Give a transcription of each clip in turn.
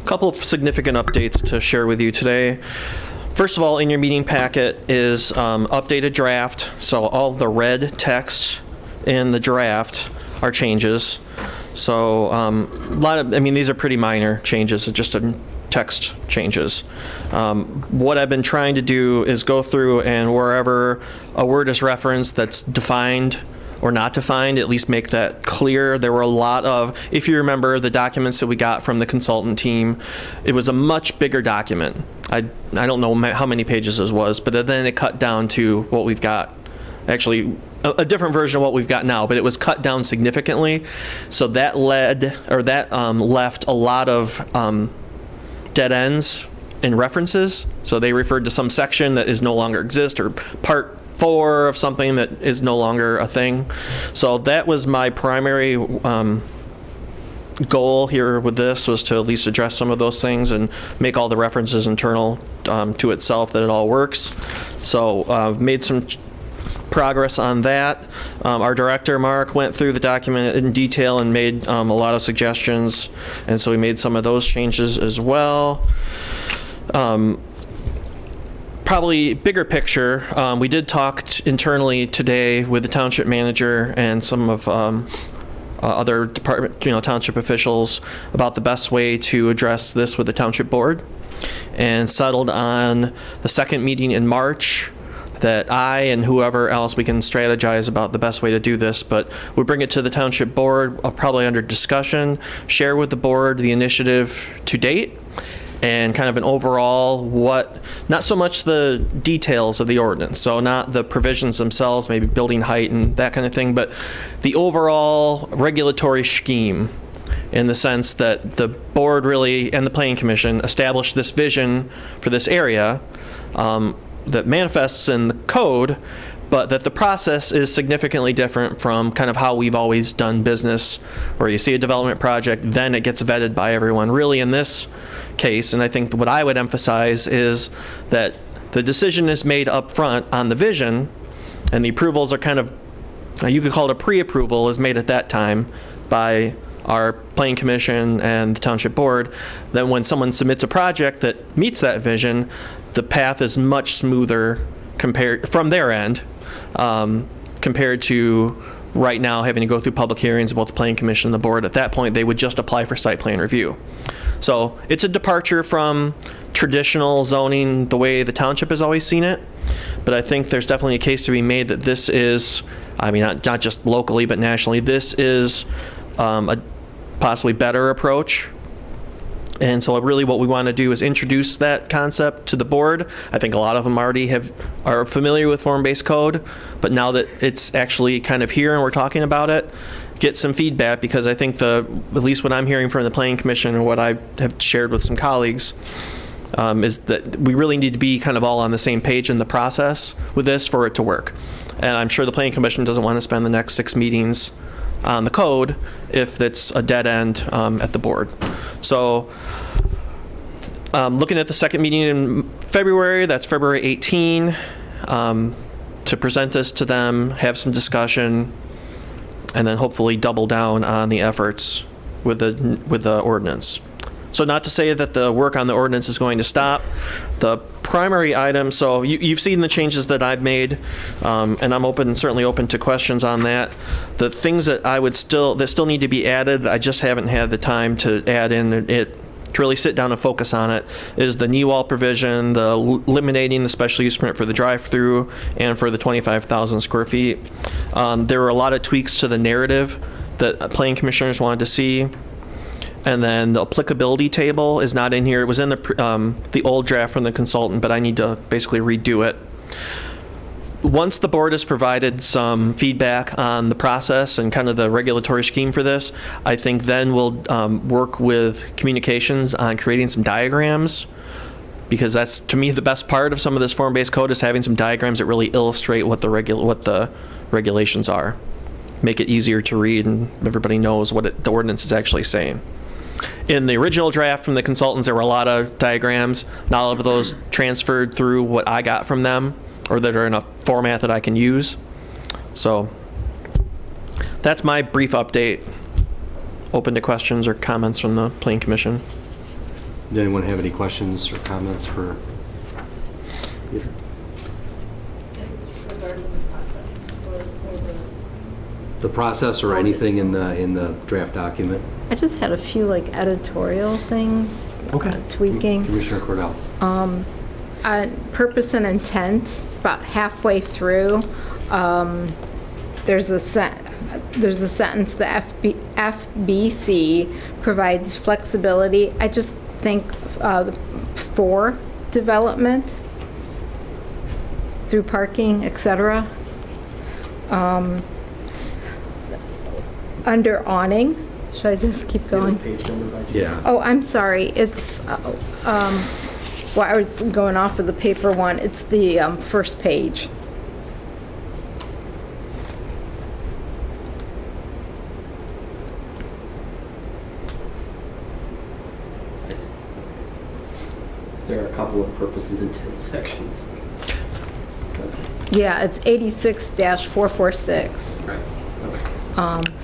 couple of significant updates to share with you today. First of all, in your meeting packet is updated draft. So all the red text in the draft are changes. So these are pretty minor changes, just text changes. What I've been trying to do is go through and wherever a word is referenced that's defined or not defined, at least make that clear. There were a lot of, if you remember the documents that we got from the consultant team, it was a much bigger document. I don't know how many pages this was, but then it cut down to what we've got. Actually, a different version of what we've got now, but it was cut down significantly. So that left a lot of dead ends in references. So they referred to some section that is no longer exist, or part 4 of something that is no longer a thing. So that was my primary goal here with this, was to at least address some of those things and make all the references internal to itself, that it all works. So made some progress on that. Our director, Mark, went through the document in detail and made a lot of suggestions, and so we made some of those changes as well. Probably bigger picture, we did talk internally today with the township manager and some of other department, township officials about the best way to address this with the township board, and settled on the second meeting in March that I and whoever else, we can strategize about the best way to do this, but we'll bring it to the township board, probably under discussion, share with the board the initiative to date, and kind of an overall not so much the details of the ordinance, so not the provisions themselves, maybe building height and that kind of thing, but the overall regulatory scheme, in the sense that the board really, and the planning commission, established this vision for this area that manifests in the code, but that the process is significantly different from kind of how we've always done business, where you see a development project, then it gets vetted by everyone. Really, in this case, and I think what I would emphasize is that the decision is made up front on the vision, and the approvals are kind of, you could call it a pre-approval, is made at that time by our planning commission and the township board. Then when someone submits a project that meets that vision, the path is much smoother from their end, compared to right now having to go through public hearings, both the planning commission and the board. At that point, they would just apply for site plan review. So it's a departure from traditional zoning the way the township has always seen it, but I think there's definitely a case to be made that this is, not just locally, but nationally, this is a possibly better approach. And so really what we want to do is introduce that concept to the board. I think a lot of them already are familiar with form-based code, but now that it's actually kind of here and we're talking about it, get some feedback, because I think at least what I'm hearing from the planning commission and what I have shared with some colleagues is that we really need to be kind of all on the same page in the process with this for it to work. And I'm sure the planning commission doesn't want to spend the next 6 meetings on the code if it's a dead end at the board. So looking at the second meeting in February, that's February 18, to present this to them, have some discussion, and then hopefully double down on the efforts with the ordinance. So not to say that the work on the ordinance is going to stop. The primary item, so you've seen the changes that I've made, and I'm certainly open to questions on that. The things that that still need to be added, I just haven't had the time to add in to really sit down and focus on it, is the knee wall provision, the eliminating the special use permit for the drive-through and for the 25,000 square feet. There were a lot of tweaks to the narrative that planning commissioners wanted to see. And then the applicability table is not in here. It was in the old draft from the consultant, but I need to basically redo it. Once the board has provided some feedback on the process and kind of the regulatory scheme for this, I think then we'll work with communications on creating some diagrams, because that's, to me, the best part of some of this form-based code, is having some diagrams that really illustrate what the regulations are. Make it easier to read and everybody knows what the ordinance is actually saying. In the original draft from the consultants, there were a lot of diagrams. Not all of those transferred through what I got from them, or that are in a format that I can use. So that's my brief update. Open to questions or comments from the Planning Commission. Does anyone have any questions or comments for Peter? The process or anything in the draft document? I just had a few like editorial things. Okay. Tweaking. Commissioner Cordell. Purpose and intent, about halfway through, there's a sentence, the FBC provides flexibility. I just think for development through parking, etc. Under awning, should I just keep going? Yeah. Oh, I'm sorry. It's, well, I was going off of the paper one. It's the first page. I see. There are a couple of purpose and intent sections. Yeah, it's 86-446. Right. Okay.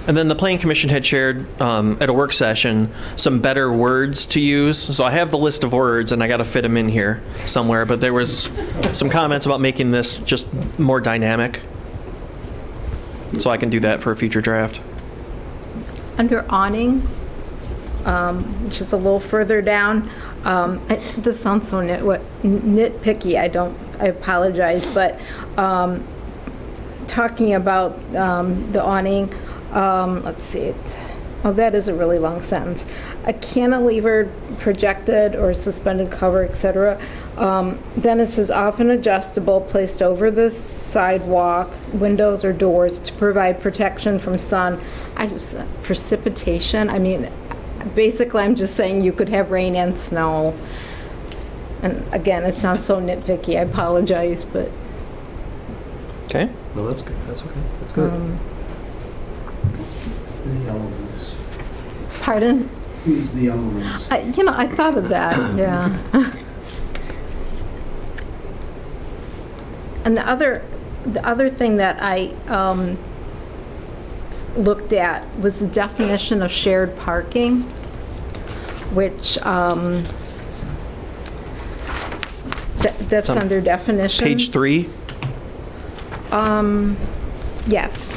And then the Planning Commission had shared at a work session some better words to use. So I have the list of words, and I got to fit them in here somewhere. But there was some comments about making this just more dynamic. So I can do that for a future draft. Under awning, which is a little further down, this sounds so nitpicky. I apologize, but talking about the awning, let's see, oh, that is a really long sentence. A cantilever, projected or suspended cover, etc. Then it says often adjustable, placed over the sidewalk, windows or doors to provide protection from sun. Precipitation, I mean, basically I'm just saying you could have rain and snow. And again, it sounds so nitpicky, I apologize, but. Okay. No, that's good. That's okay. That's good. The elements. Pardon? Use the elements. I thought of that, yeah. And the other thing that I looked at was the definition of shared parking, which that's under definitions. Page 3. Yes.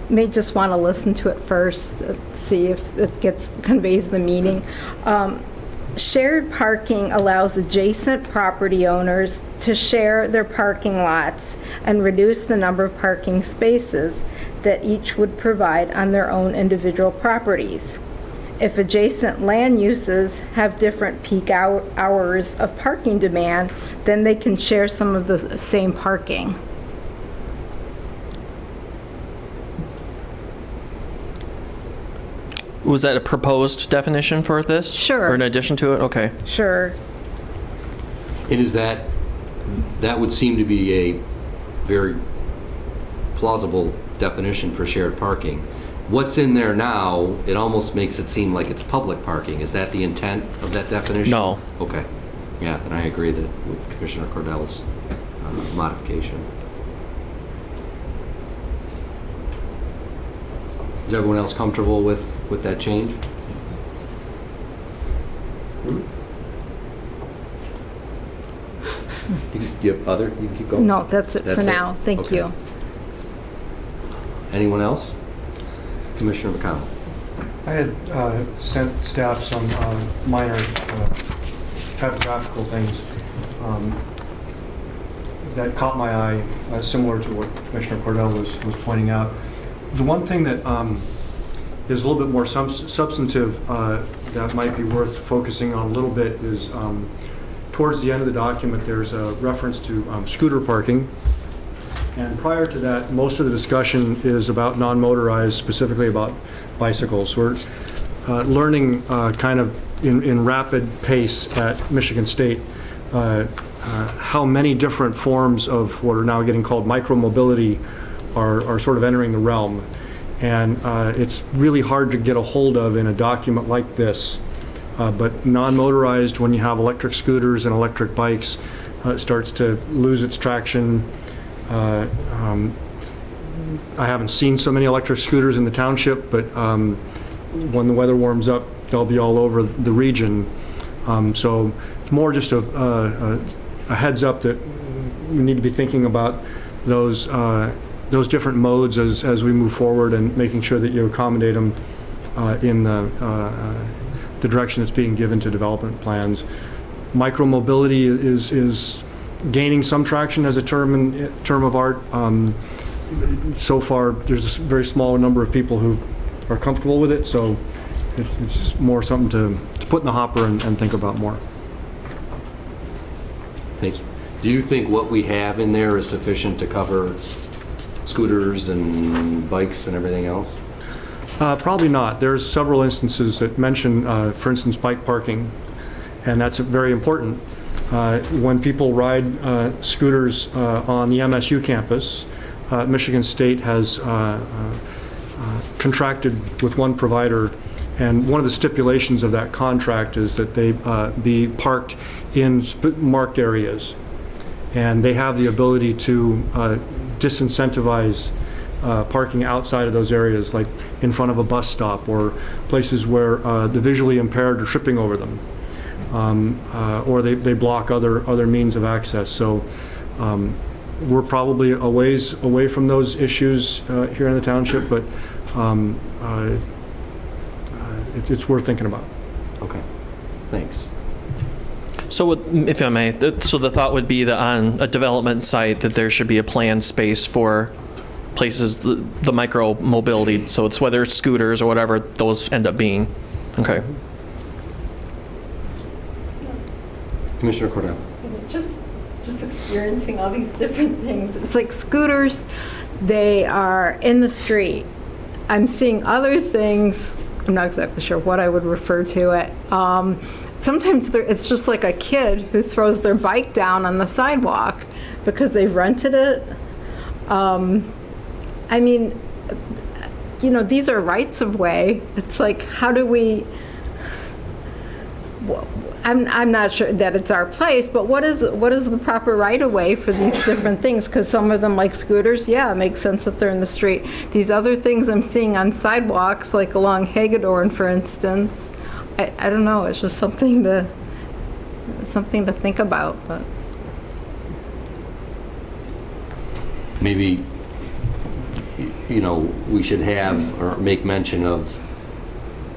May just want to listen to it first, see if it conveys the meaning. Shared parking allows adjacent property owners to share their parking lots and reduce the number of parking spaces that each would provide on their own individual properties. If adjacent land uses have different peak hours of parking demand, then they can share some of the same parking. Was that a proposed definition for this? Sure. Or in addition to it? Okay. Sure. And is that would seem to be a very plausible definition for shared parking. What's in there now, it almost makes it seem like it's public parking. Is that the intent of that definition? No. Okay. Yeah, then I agree that with Commissioner Cordell's modification. Is everyone else comfortable with that change? You have other? You can keep going. No, that's it for now. Thank Okay. you. Anyone else? Commissioner McConnell. I had sent staff some minor typographical things that caught my eye, similar to what Commissioner Cordell was pointing out. The one thing that is a little bit more substantive that might be worth focusing on a little bit is towards the end of the document, there's a reference to scooter parking. And prior to that, most of the discussion is about non-motorized, specifically about bicycles. We're learning kind of in rapid pace at Michigan State how many different forms of what are now getting called micromobility are sort of entering the realm. And it's really hard to get a hold of in a document like this. But non-motorized, when you have electric scooters and electric bikes, I haven't seen so many electric scooters in the township, but when the weather warms up, they'll be all over the region. So it's more just a heads up that we need to be thinking about those different modes as we move forward, and making sure that you accommodate them in the direction that's being given to development plans. Micromobility is gaining some traction as a term of art. So far, there's a very small number of people who are comfortable with it, so it's just more something to put in the hopper and think about more. Thank you. Do you think what we have in there is sufficient to cover scooters and bikes and everything else? Probably not. There's several instances that mention, for instance, bike parking, and that's very important. When people ride scooters on the MSU campus, Michigan State has contracted with one provider, and one of the stipulations of that contract is that they be parked in marked areas. And they have the ability to disincentivize parking outside of those areas, like in front of a bus stop or places where the visually impaired are tripping over them, or they block other means of access. So we're probably a ways away from those issues here in the township, but it's worth thinking about. Okay, thanks. So if I may, so the thought would be that on a development site that there should be a planned space for places, the micro mobility, so it's whether it's scooters or whatever those end up being. Okay. Commissioner Cordell. Just experiencing all these different things. It's like scooters, they are in the street. I'm seeing other things, I'm not exactly sure what I would refer to it. Sometimes it's just like a kid who throws their bike down on the sidewalk because they've rented it. I mean, you know, these are rights of way. It's like, how do we, I'm not sure that it's our place, but what is the proper right of way for these different things? Because some of them, like scooters, yeah, it makes sense that they're in the street. These other things I'm seeing on sidewalks, like along Hagedorn, for instance, I don't know, it's just something to think about. But Maybe, you know, we should have or make mention of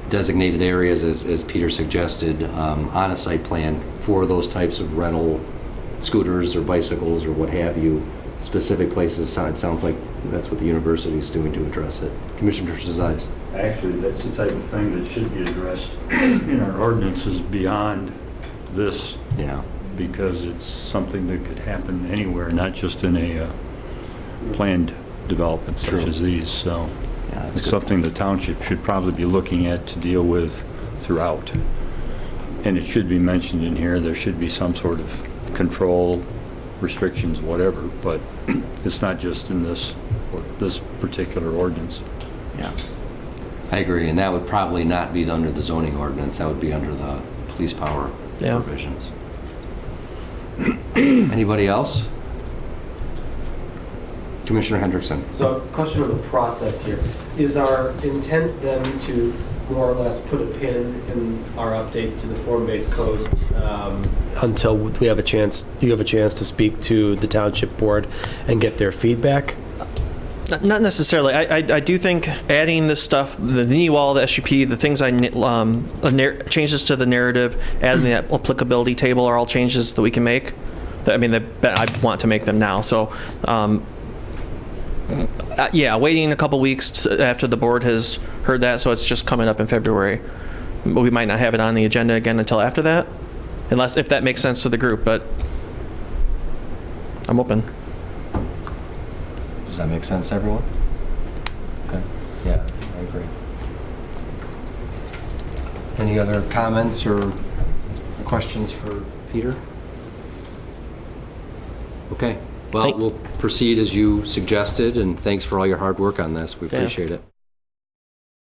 designated areas, as Peter suggested, on a site plan for those types of rental scooters or bicycles or what have you, specific places. It sounds like that's what the university is doing to address it. Commissioner Zais. Actually, that's the type of thing that should be addressed in our ordinances beyond this. Yeah. Because it's something that could happen anywhere, not just in a planned development such as these. So Yeah, that's it's a good something the township should probably be looking at to deal with throughout. And it should be mentioned in here, there should be some sort of control, restrictions, whatever, but it's not just in this particular ordinance. Yeah, I agree, and that would probably not be under the zoning ordinance, that would be under the police power provisions. Anybody else? Commissioner Hendrickson. So, question on the process here. Is our intent then to more or less put a pin in our updates to the form-based code until we have a chance, you have a chance to speak to the township board and get their feedback? Not necessarily. I do think adding this stuff, the knee wall, the SUP, the things changes to the narrative, adding the applicability table are all changes that we can make. I mean, I want to make them now. So, yeah, waiting a couple weeks after the board has heard that, so it's just coming up in February. But we might not have it on the agenda again until after that, unless if that makes sense to the group. But I'm open. Does that make sense to everyone? Okay, yeah, I agree. Any other comments or questions for Peter? Okay, well, we'll proceed as you suggested, and thanks for all your hard work on this. We appreciate it.